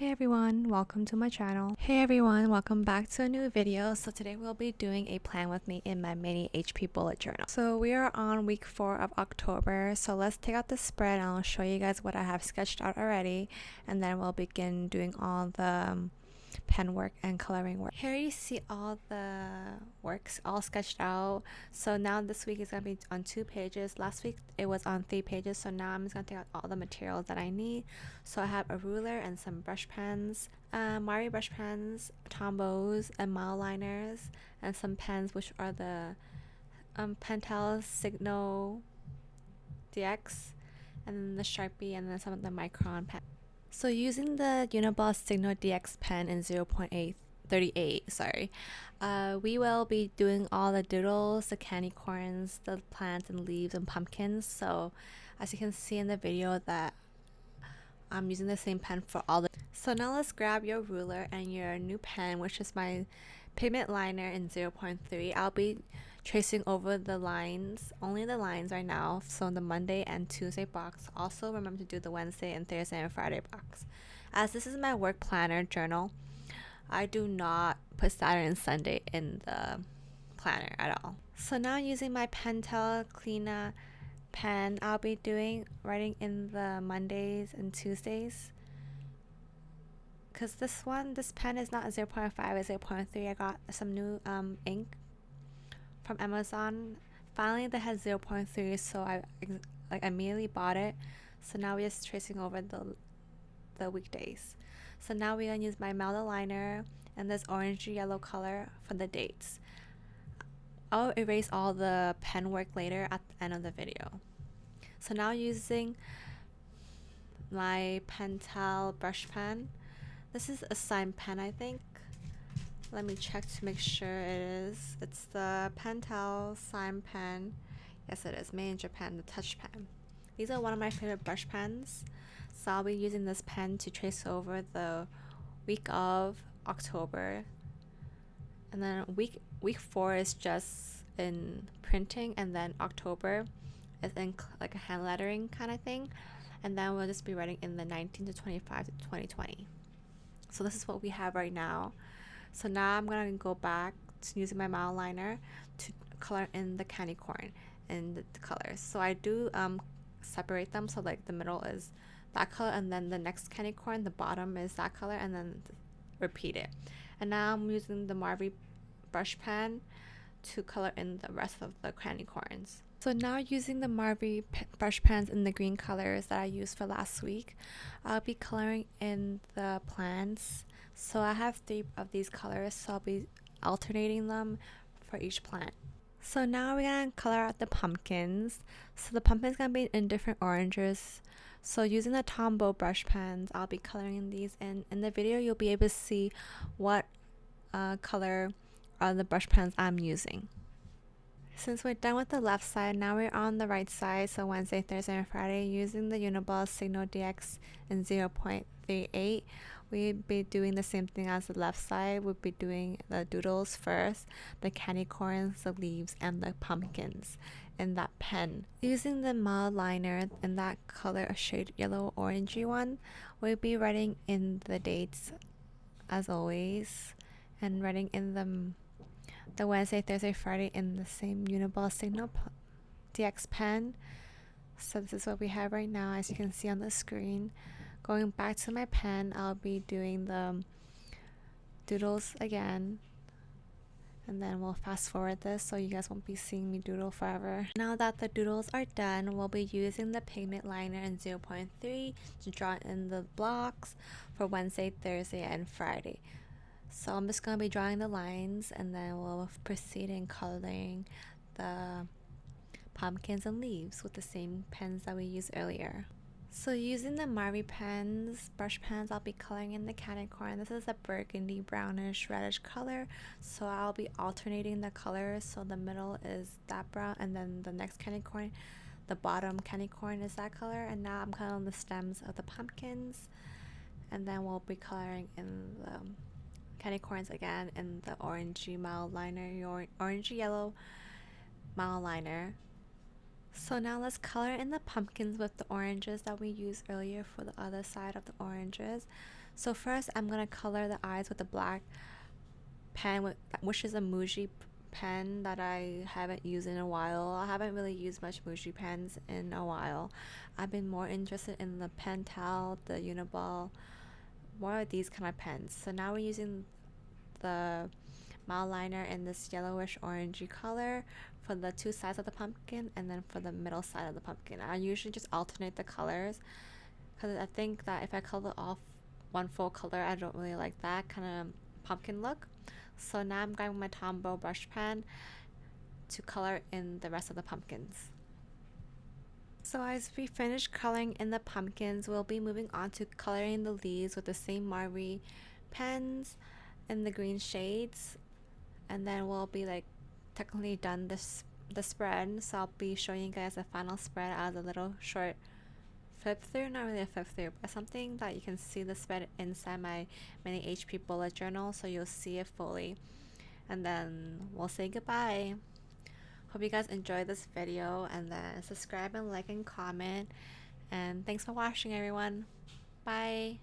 Hey everyone, welcome to my channel. Hey everyone, welcome back to a new video. So today we'll be doing a plan with me in my mini HP bullet journal. So we are on week 4 of October. So let's take out the spread and I'll show you guys what I have sketched out already. And then we'll begin doing all the pen work and coloring work. Here you see all the works all sketched out. So now this week is going to be on 2 pages. Last week it was on 3 pages. So now I'm just going to take out all the materials that I need. So I have a ruler and some brush pens, Marvy brush pens, Tombows and mile liners, and some pens which are the Pentel Signo DX, and then the Sharpie, and then some of the Micron pens. So using the Uniball Signo DX pen in 0.838, we will be doing all the doodles, the candy corns, the plants and leaves and pumpkins. So as you can see in the video that I'm using the same pen for all the. So now let's grab your ruler and your new pen, which is my pigment liner in 0.3. I'll be tracing over the lines, only the lines right now, so the Monday and Tuesday box. Also remember to do the Wednesday and Thursday and Friday box. As this is my work planner journal, I do not put Saturday and Sunday in the planner at all. So now using my Pentel Clena Pen, I'll be writing in the Mondays and Tuesdays. Because this pen is not 0.5, it's 0.3. I got some new ink from Amazon. Finally, that has 0.3, so I immediately bought it. So now we're just tracing over the weekdays. So now we're gonna use my Malden liner and this orangey yellow color for the dates. I'll erase all the pen work later at the end of the video. So now using my Pentel brush pen. This is a sign pen, I think. Let me check to make sure it is. It's the Pentel sign pen. Yes, it is. Made in Japan, the touch pen. These are one of my favorite brush pens. So I'll be using this pen to trace over the week of October. And then week 4 is just in printing, and then October is in like a hand lettering kind of thing. And then we'll just be writing in the 19 to 25 to 2020. So this is what we have right now. So now I'm gonna go back to using my mile liner to color in the candy corn and the colors. So I do separate them, so like the middle is that color, and then the next candy corn, the bottom is that color, and then repeat it. And now I'm using the Marvy brush pen to color in the rest of the candy corns. So now using the Marvy brush pens in the green colors that I used for last week, I'll be coloring in the plants. So I have 3 of these colors, so I'll be alternating them for each plant. So now we're gonna color out the pumpkins. So the pumpkin's gonna be in different oranges. So using the Tombow brush pens, I'll be coloring these in. In the video, you'll be able to see what color are the brush pens I'm using. Since we're done with the left side, now we're on the right side. So Wednesday, Thursday, and Friday, using the Uniball Signo DX in 0.38. We'll be doing the same thing as the left side. We'll be doing the doodles first, the candy corns, the leaves, and the pumpkins in that pen. Using the mild liner in that color, a shade yellow orangey one, we'll be writing in the dates as always, and writing in the Wednesday, Thursday, Friday in the same Uniball Signo DX pen. So this is what we have right now, as you can see on the screen. Going back to my pen, I'll be doing the doodles again, and then we'll fast forward this so you guys won't be seeing me doodle forever. Now that the doodles are done, we'll be using the pigment liner in 0.3 to draw in the blocks for Wednesday, Thursday, and Friday. So I'm just going to be drawing the lines, and then we'll proceed in coloring the pumpkins and leaves with the same pens that we used earlier. So using the Marvy brush pens, I'll be coloring in the candy corn. This is a burgundy, brownish, reddish color. So I'll be alternating the colors. So the middle is that brown, and then the next candy corn, the bottom candy corn is that color. And now I'm coloring the stems of the pumpkins. And then we'll be coloring in the candy corns again in the orangey mild liner, your orangey yellow mild liner. So now let's color in the pumpkins with the oranges that we used earlier for the other side of the oranges. So first I'm gonna color the eyes with the black pen, which is a Muji pen that I haven't used in a while. I haven't really used much Muji pens in a while. I've been more interested in the Pentel, the Uniball, more of these kind of pens. So now we're using the mild liner in this yellowish orangey color for the two sides of the pumpkin, and then for the middle side of the pumpkin. I usually just alternate the colors because I think that if I color off one full color, I don't really like that kind of pumpkin look. So now I'm grabbing my Tombow brush pen to color in the rest of the pumpkins. So as we finish coloring in the pumpkins, we'll be moving on to coloring the leaves with the same Marvy pens in the green shades, and then we'll be like technically done the spread. So I'll be showing you guys the final spread as a little short flip through, not really a flip through, but something that you can see the spread inside my mini HP bullet journal, so you'll see it fully, and then we'll say goodbye. Hope you guys enjoyed this video, and then subscribe and like and comment, and thanks for watching everyone. Bye.